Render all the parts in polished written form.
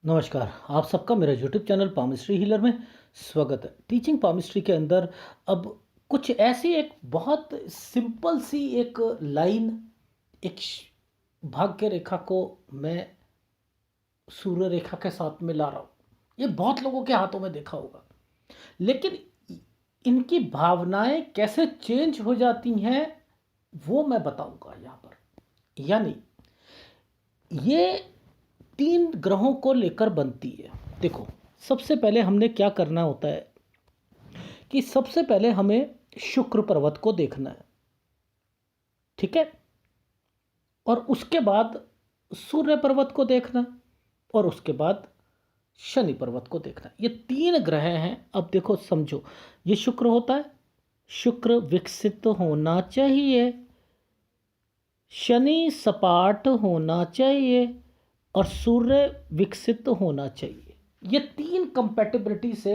नमस्कार। आप सबका मेरा यूट्यूब चैनल पामिस्ट्री हीलर में स्वागत है। टीचिंग पामिस्ट्री के अंदर अब कुछ ऐसी एक बहुत सिंपल सी एक लाइन, एक भाग्य रेखा को मैं सूर्य रेखा के साथ में ला रहा हूँ। ये बहुत लोगों के हाथों में देखा होगा, लेकिन इनकी भावनाएं कैसे चेंज हो जाती हैं वो मैं बताऊंगा यहाँ पर। यानी ये 3 ग्रहों को लेकर बनती है। देखो, सबसे पहले हमने क्या करना होता है कि सबसे पहले हमें शुक्र पर्वत को देखना है, ठीक है? और उसके बाद सूर्य पर्वत को देखना, और उसके बाद शनि पर्वत को देखना। ये 3 ग्रह हैं। अब देखो, समझो, ये शुक्र होता है, शुक्र विकसित होना चाहिए, शनि सपाट होना चाहिए और सूर्य विकसित होना चाहिए। ये 3 कंपैटिबिलिटी से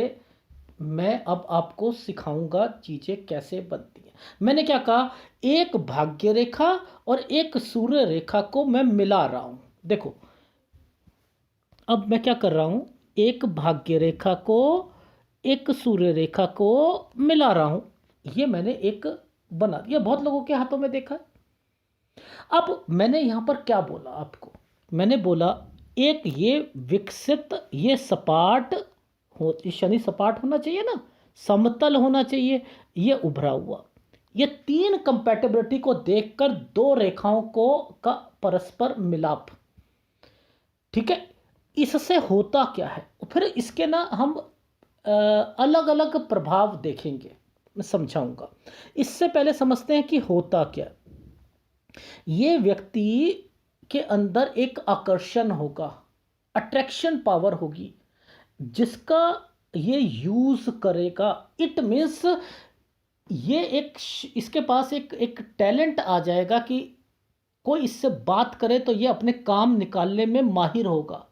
मैं अब आपको सिखाऊंगा चीज़ें कैसे बनती हैं। मैंने क्या कहा, एक भाग्य रेखा और एक सूर्य रेखा को मैं मिला रहा हूं। देखो, अब मैं क्या कर रहा हूं, एक भाग्य रेखा को एक सूर्य रेखा को मिला रहा हूं। ये मैंने एक बना दिया, बहुत लोगों के हाथों में देखा है। अब मैंने यहां पर क्या बोला आपको, मैंने बोला एक ये विकसित, ये सपाट हो, शनि सपाट होना चाहिए ना, समतल होना चाहिए, ये उभरा हुआ। ये 3 कंपैटिबिलिटी को देखकर 2 रेखाओं को का परस्पर मिलाप, ठीक है? इससे होता क्या है, फिर इसके ना हम अलग अलग प्रभाव देखेंगे, मैं समझाऊंगा। इससे पहले समझते हैं कि होता क्या। ये व्यक्ति के अंदर एक आकर्षण होगा, अट्रैक्शन पावर होगी, जिसका ये यूज करेगा। इट मीन्स ये एक, इसके पास एक एक टैलेंट आ जाएगा कि कोई इससे बात करे तो ये अपने काम निकालने में माहिर होगा।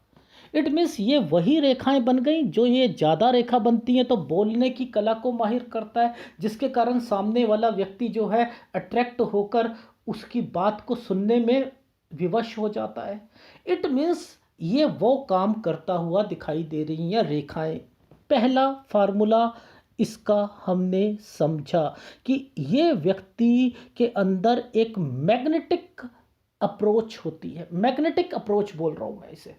इट मीन्स ये वही रेखाएं बन गई जो, ये ज़्यादा रेखा बनती हैं तो बोलने की कला को माहिर करता है, जिसके कारण सामने वाला व्यक्ति जो है अट्रैक्ट होकर उसकी बात को सुनने में विवश हो जाता है। इट मीन्स ये वो काम करता हुआ दिखाई दे रही हैं रेखाएं। पहला फार्मूला इसका हमने समझा कि ये व्यक्ति के अंदर एक मैग्नेटिक अप्रोच होती है। मैग्नेटिक अप्रोच बोल रहा हूं मैं इसे,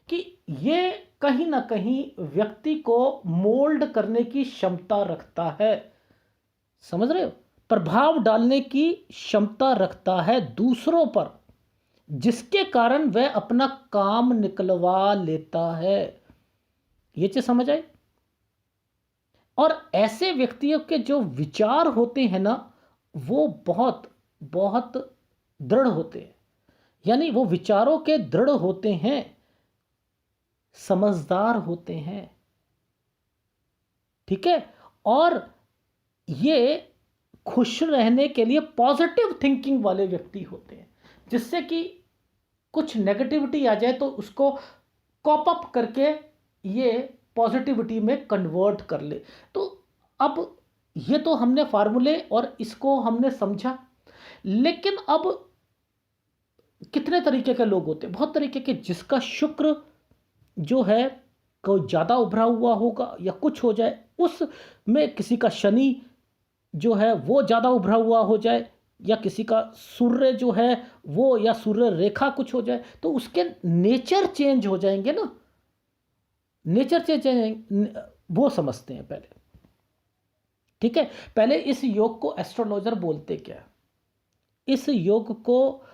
कि ये कहीं ना कहीं व्यक्ति को मोल्ड करने की क्षमता रखता है। समझ रहे हो? प्रभाव डालने की क्षमता रखता है दूसरों पर, जिसके कारण वह अपना काम निकलवा लेता है। ये चीज समझ आई? और ऐसे व्यक्तियों के जो विचार होते हैं ना, वो बहुत बहुत दृढ़ होते हैं। यानी वो विचारों के दृढ़ होते हैं, समझदार होते हैं, ठीक है? और ये खुश रहने के लिए पॉजिटिव थिंकिंग वाले व्यक्ति होते हैं, जिससे कि कुछ नेगेटिविटी आ जाए तो उसको कॉप अप करके ये पॉजिटिविटी में कन्वर्ट कर ले। तो अब ये तो हमने फार्मूले और इसको हमने समझा, लेकिन अब कितने तरीके के लोग होते हैं, बहुत तरीके के। जिसका शुक्र जो है कोई ज़्यादा उभरा हुआ होगा या कुछ हो जाए, उसमें किसी का शनि जो है वो ज़्यादा उभरा हुआ हो जाए, या किसी का सूर्य जो है वो, या सूर्य रेखा कुछ हो जाए, तो उसके नेचर चेंज हो जाएंगे ना। नेचर चेंज वो समझते हैं पहले, ठीक है? पहले इस योग को एस्ट्रोलॉजर बोलते क्या, इस योग को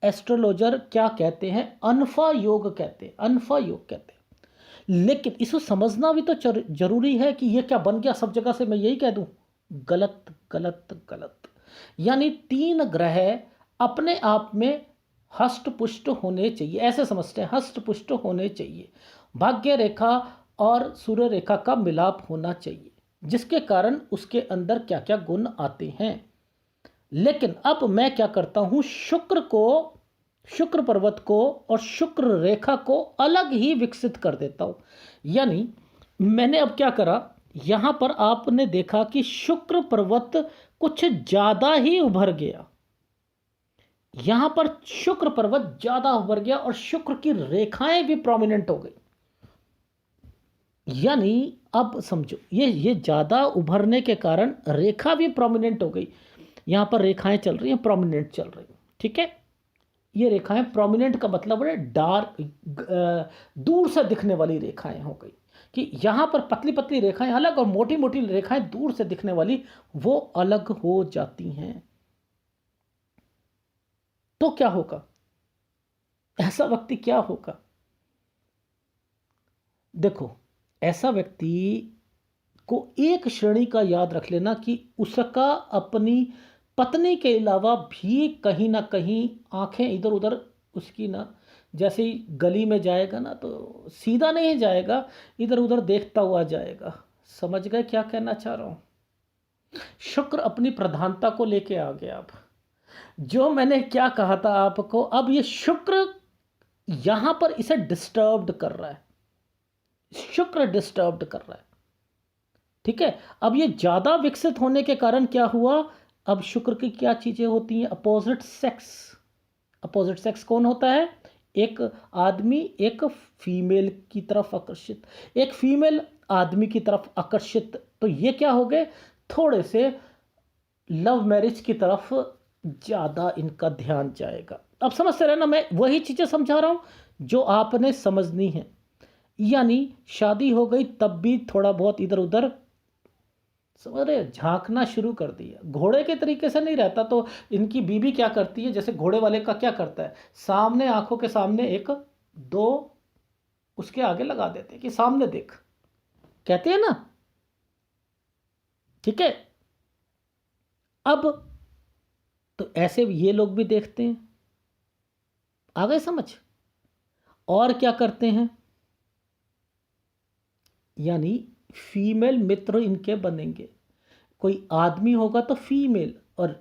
एस्ट्रोलॉजर क्या कहते हैं? अनफा योग कहते हैं, अनफा योग कहते हैं। लेकिन इसको समझना भी तो जरूरी है कि ये क्या बन गया सब जगह से मैं यही कह दूं? गलत गलत गलत। यानी 3 ग्रह अपने आप में हष्ट पुष्ट होने चाहिए, ऐसे समझते हैं, हष्ट पुष्ट होने चाहिए। भाग्य रेखा और सूर्य रेखा का मिलाप होना चाहिए, जिसके कारण उसके अंदर क्या क्या गुण आते हैं। लेकिन अब मैं क्या करता हूं, शुक्र को, शुक्र पर्वत को और शुक्र रेखा को अलग ही विकसित कर देता हूं। यानी मैंने अब क्या करा, यहां पर आपने देखा कि शुक्र पर्वत कुछ ज्यादा ही उभर गया, यहां पर शुक्र पर्वत ज्यादा उभर गया और शुक्र की रेखाएं भी प्रोमिनेंट हो गई। यानी अब समझो, ये ज्यादा उभरने के कारण रेखा भी प्रोमिनेंट हो गई। यहां पर रेखाएं चल रही हैं, प्रोमिनेंट चल रही हैं, ठीक है। ये रेखाएं प्रोमिनेंट का मतलब है डार्क, दूर से दिखने वाली रेखाएं हो गई। कि यहां पर पतली पतली रेखाएं अलग और मोटी मोटी रेखाएं दूर से दिखने वाली वो अलग हो जाती हैं। तो क्या होगा, ऐसा व्यक्ति क्या होगा? देखो, ऐसा व्यक्ति को एक श्रेणी का याद रख लेना कि उसका अपनी पत्नी के अलावा भी कहीं ना कहीं आंखें इधर उधर उसकी ना, जैसे ही गली में जाएगा ना तो सीधा नहीं जाएगा, इधर उधर देखता हुआ जाएगा। समझ गए क्या कहना चाह रहा हूँ? शुक्र अपनी प्रधानता को लेके आ गया। अब जो मैंने क्या कहा था आपको, अब ये शुक्र यहां पर इसे डिस्टर्ब्ड कर रहा है, शुक्र डिस्टर्ब्ड कर रहा है, ठीक है। अब ये ज्यादा विकसित होने के कारण क्या हुआ, अब शुक्र की क्या चीजें होती हैं? Opposite sex. अपोजिट सेक्स कौन होता है? एक आदमी एक फीमेल की तरफ आकर्षित, एक फीमेल आदमी की तरफ आकर्षित, तो ये क्या हो गए, थोड़े से लव मैरिज की तरफ ज्यादा इनका ध्यान जाएगा। अब समझते रहे ना, मैं वही चीजें समझा रहा हूं जो आपने समझनी है। यानी शादी हो गई तब भी थोड़ा बहुत इधर उधर, समझ रहे, झांकना शुरू कर दिया। घोड़े के तरीके से नहीं रहता तो इनकी बीबी क्या करती है, जैसे घोड़े वाले का क्या करता है, सामने आंखों के सामने एक दो उसके आगे लगा देते हैं कि सामने देख, कहते हैं ना, ठीक है। अब तो ऐसे ये लोग भी देखते हैं, आ गए समझ? और क्या करते हैं, यानी फीमेल मित्र इनके बनेंगे। कोई आदमी होगा तो फीमेल और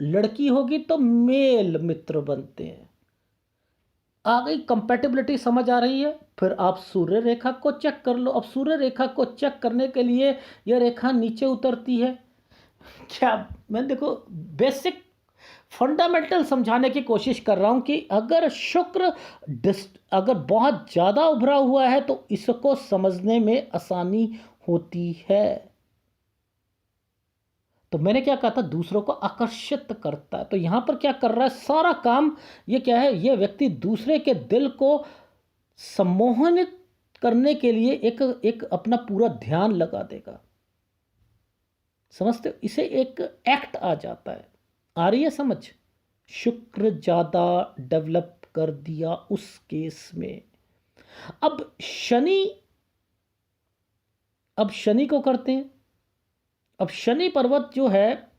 लड़की होगी तो मेल मित्र बनते हैं। आ गई कंपैटिबिलिटी, समझ आ रही है? फिर आप सूर्य रेखा को चेक कर लो। अब सूर्य रेखा को चेक करने के लिए यह रेखा नीचे उतरती है क्या? मैं देखो बेसिक फंडामेंटल समझाने की कोशिश कर रहा हूं कि अगर शुक्र अगर बहुत ज़्यादा उभरा हुआ है तो इसको समझने में आसानी होती है। तो मैंने क्या कहा था, दूसरों को आकर्षित करता है। तो यहां पर क्या कर रहा है, सारा काम ये क्या है, ये व्यक्ति दूसरे के दिल को सम्मोहित करने के लिए एक एक अपना पूरा ध्यान लगा देगा। समझते हो? इसे एक एक्ट आ जाता है। आ रही है समझ? शुक्र ज्यादा डेवलप कर दिया उस केस में। अब शनि, अब शनि को करते हैं। अब शनि पर्वत जो है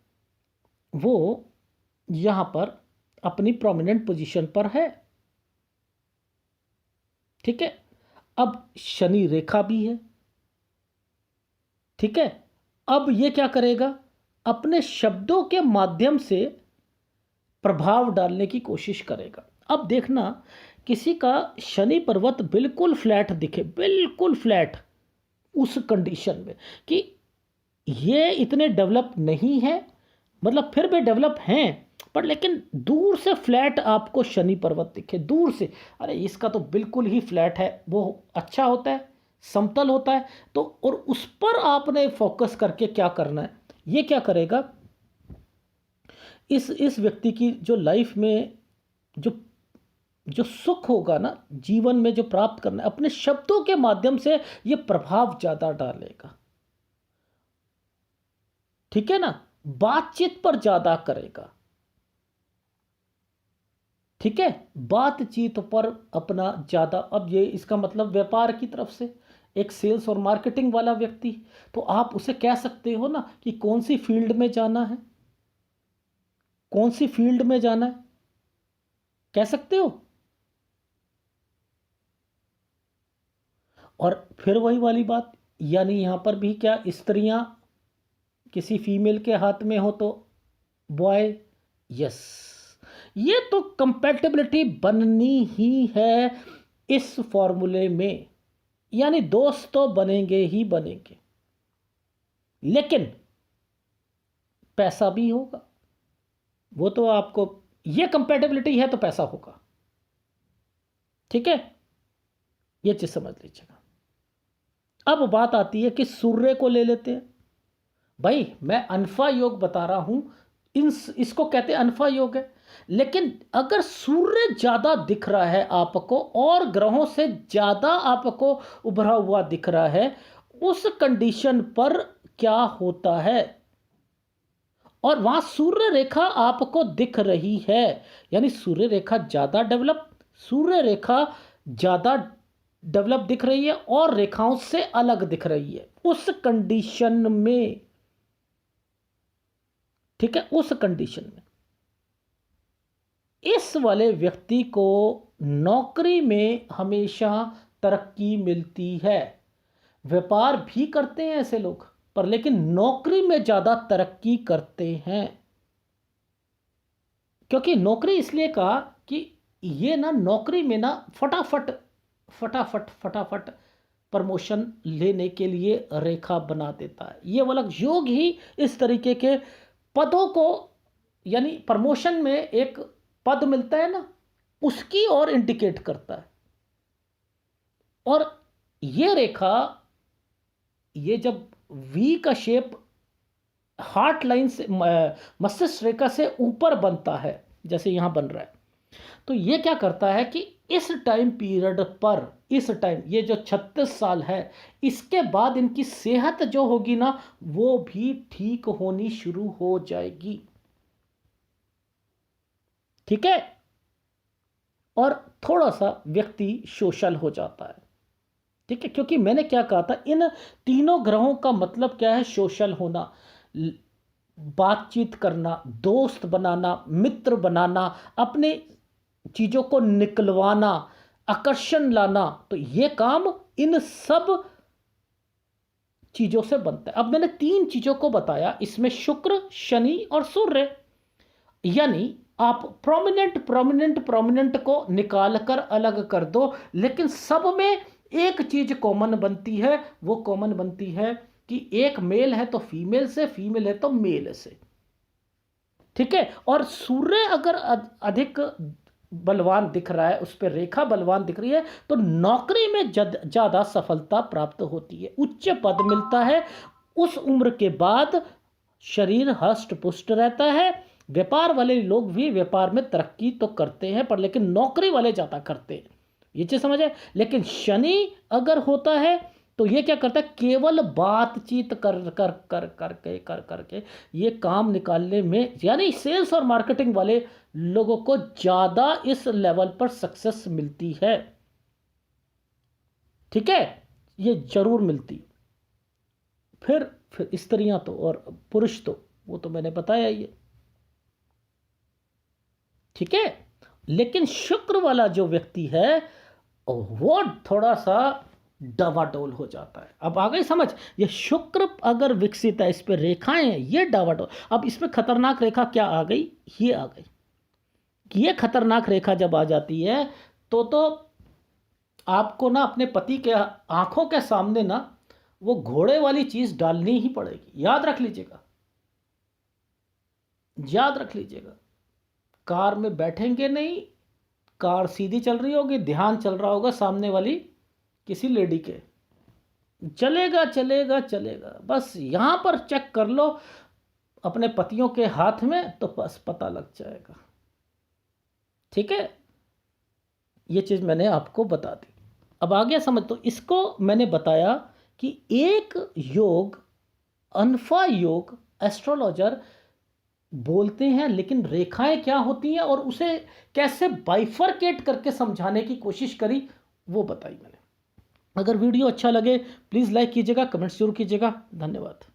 वो यहां पर अपनी प्रोमिनेंट पोजीशन पर है, ठीक है। अब शनि रेखा भी है, ठीक है। अब ये क्या करेगा, अपने शब्दों के माध्यम से प्रभाव डालने की कोशिश करेगा। अब देखना, किसी का शनि पर्वत बिल्कुल फ्लैट दिखे, बिल्कुल फ्लैट, उस कंडीशन में कि ये इतने डेवलप नहीं है, मतलब फिर भी डेवलप हैं, पर लेकिन दूर से फ्लैट आपको शनि पर्वत दिखे, दूर से, अरे इसका तो बिल्कुल ही फ्लैट है, वो अच्छा होता है, समतल होता है। तो और उस पर आपने फोकस करके क्या करना है, ये क्या करेगा, इस व्यक्ति की जो लाइफ में जो जो सुख होगा ना जीवन में, जो प्राप्त करना है, अपने शब्दों के माध्यम से ये प्रभाव ज्यादा डालेगा, ठीक है ना। बातचीत पर ज्यादा करेगा, ठीक है, बातचीत पर अपना ज्यादा। अब ये इसका मतलब व्यापार की तरफ से एक सेल्स और मार्केटिंग वाला व्यक्ति, तो आप उसे कह सकते हो ना कि कौन सी फील्ड में जाना है, कौन सी फील्ड में जाना है, कह सकते हो। और फिर वही वाली बात, यानी यहां पर भी क्या, स्त्रियां किसी फीमेल के हाथ में हो तो बॉय, यस, ये तो कंपैटिबिलिटी बननी ही है इस फॉर्मूले में। यानी दोस्त तो बनेंगे ही बनेंगे, लेकिन पैसा भी होगा, वो तो आपको ये कंपेटिबिलिटी है तो पैसा होगा। ठीक है, ये चीज समझ लीजिएगा। अब बात आती है कि सूर्य को ले लेते हैं। भाई मैं अनफा योग बता रहा हूं, इसको कहते हैं अनफा योग है। लेकिन अगर सूर्य ज्यादा दिख रहा है आपको और ग्रहों से ज्यादा आपको उभरा हुआ दिख रहा है, उस कंडीशन पर क्या होता है, और वहां सूर्य रेखा आपको दिख रही है, यानी सूर्य रेखा ज्यादा डेवलप, सूर्य रेखा ज्यादा डेवलप दिख रही है और रेखाओं से अलग दिख रही है, उस कंडीशन में, ठीक है, उस कंडीशन में इस वाले व्यक्ति को नौकरी में हमेशा तरक्की मिलती है। व्यापार भी करते हैं ऐसे लोग, पर लेकिन नौकरी में ज्यादा तरक्की करते हैं। क्योंकि नौकरी इसलिए कहा कि ये ना नौकरी में ना फटाफट फटाफट फटाफट प्रमोशन लेने के लिए रेखा बना देता है। ये वाला योग ही इस तरीके के पदों को, यानी प्रमोशन में एक पद मिलता है ना, उसकी ओर इंडिकेट करता है। और ये रेखा, ये जब वी का शेप हार्ट लाइन से, मस्तिष्क रेखा से ऊपर बनता है, जैसे यहां बन रहा है, तो ये क्या करता है कि इस टाइम पीरियड पर, इस टाइम ये जो 36 साल है, इसके बाद इनकी सेहत जो होगी ना, वो भी ठीक होनी शुरू हो जाएगी। ठीक है, और थोड़ा सा व्यक्ति सोशल हो जाता है। ठीक है, क्योंकि मैंने क्या कहा था, इन तीनों ग्रहों का मतलब क्या है, सोशल होना, बातचीत करना, दोस्त बनाना, मित्र बनाना, अपने चीजों को निकलवाना, आकर्षण लाना, तो ये काम इन सब चीजों से बनता है। अब मैंने 3 चीजों को बताया, इसमें शुक्र, शनि और सूर्य, यानी आप प्रोमिनेंट को निकाल कर अलग कर दो, लेकिन सब में एक चीज कॉमन बनती है। वो कॉमन बनती है कि एक मेल है तो फीमेल से, फीमेल है तो मेल से। ठीक है, और सूर्य अगर अधिक बलवान दिख रहा है, उस पर रेखा बलवान दिख रही है, तो नौकरी में ज्यादा सफलता प्राप्त होती है, उच्च पद मिलता है। उस उम्र के बाद शरीर हष्ट पुष्ट रहता है। व्यापार वाले लोग भी व्यापार में तरक्की तो करते हैं, पर लेकिन नौकरी वाले ज्यादा करते हैं, ये चीज समझ है। लेकिन शनि अगर होता है तो ये क्या करता है, केवल बातचीत करके ये काम निकालने में, यानी सेल्स और मार्केटिंग वाले लोगों को ज्यादा इस लेवल पर सक्सेस मिलती है। ठीक है, ये जरूर मिलती। फिर स्त्रियां तो, और पुरुष तो वो तो मैंने बताया ही है। ठीक है, लेकिन शुक्र वाला जो व्यक्ति है वो थोड़ा सा डावाडोल हो जाता है। अब आ गई समझ, ये शुक्र अगर विकसित है, इस पर रेखाएं हैं, ये डावाडोल। अब इसमें खतरनाक रेखा क्या आ गई, ये आ गई। ये खतरनाक रेखा जब आ जाती है तो आपको ना अपने पति के आंखों के सामने ना वो घोड़े वाली चीज डालनी ही पड़ेगी। याद रख लीजिएगा, याद रख लीजिएगा। कार में बैठेंगे नहीं, कार सीधी चल रही होगी, ध्यान चल रहा होगा सामने वाली किसी लेडी के, चलेगा चलेगा चलेगा। बस यहां पर चेक कर लो अपने पतियों के हाथ में, तो बस पता लग जाएगा। ठीक है, ये चीज मैंने आपको बता दी। अब आ गया समझ। तो इसको मैंने बताया कि एक योग, अनफा योग, एस्ट्रोलॉजर बोलते हैं, लेकिन रेखाएं क्या होती हैं और उसे कैसे बाइफरकेट करके समझाने की कोशिश करी, वो बताई मैंने। अगर वीडियो अच्छा लगे प्लीज़ लाइक कीजिएगा, कमेंट्स जरूर कीजिएगा। धन्यवाद।